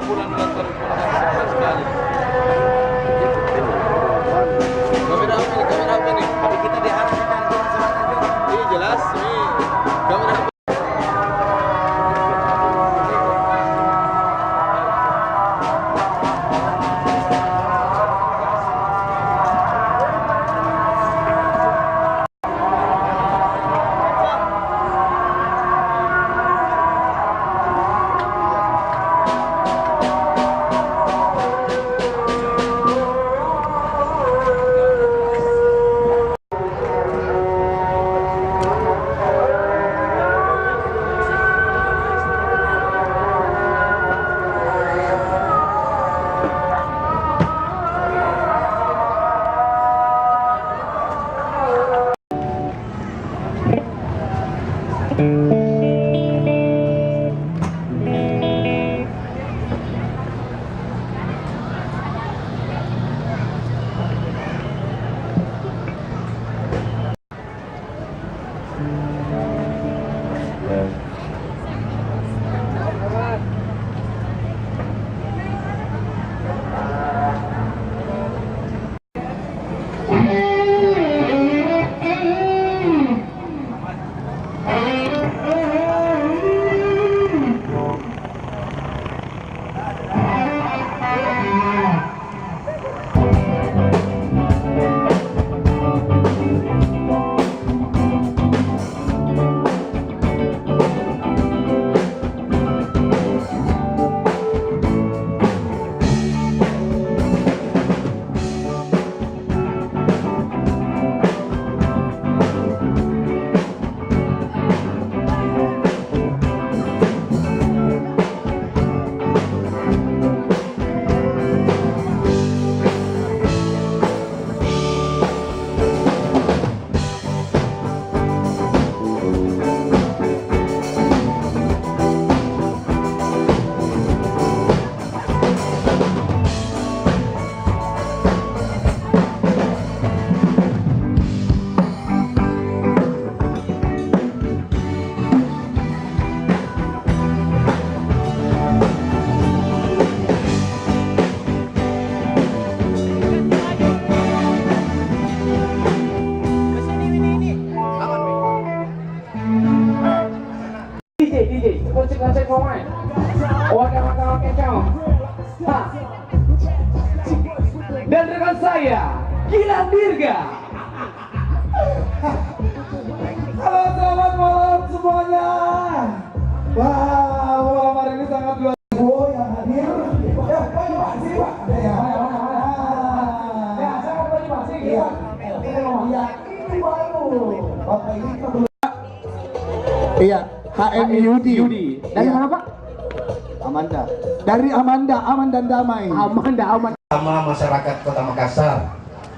pulang dengan sama sekali. Kamera apa nih? Tapi kita diharapkan sama. Iya jelas nih. Kamera apa? Cek pemain. Oke kau. Dan rekan saya, Gilang Dirga. Halo, selamat malam semuanya. Wah, malam hari ini sangat luar biasa yang hadir. Ya, Pak, masih Pak. Ya, saya masih. Ya, ini baru. Bapak ini kebetulan. Iya. HM Yudi. Dari mana Pak? Amanda. Dari Amanda, aman dan damai. Aman. Sama masyarakat Kota Makassar.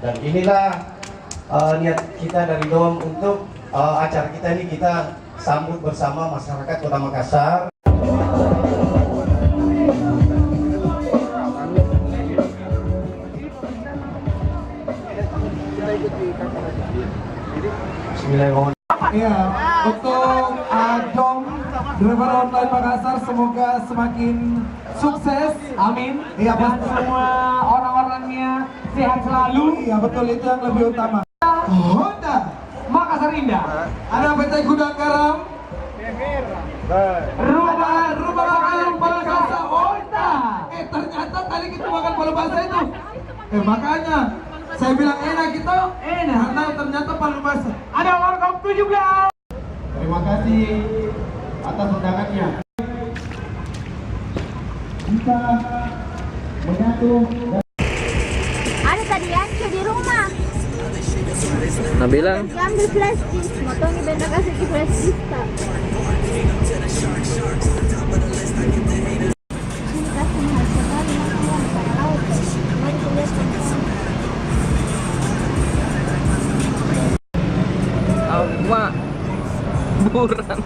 Dan inilah niat kita dari DOM untuk acara kita ini kita sambut bersama masyarakat Kota Makassar. Bismillahirrahmanirrahim. Iya, untuk Dom driver online Makassar semoga semakin sukses. Amin. Iya, Dan semua orang-orangnya sehat selalu. Iya, betul, itu yang lebih utama. Honda Makassar Indah. ada PT Gudang Garam. Rumah makan Palu Basah Honda. Ternyata tadi kita makan palu basah itu. Makanya saya bilang enak gitu. Enak. Karena ternyata palu basah. Ada warga 17. Terima kasih atas undangannya. Kita menyatu. Ada tadi Anco di rumah. Nabila. Ambil flash disk, motonya benda kasih di flash disk. Mak buram.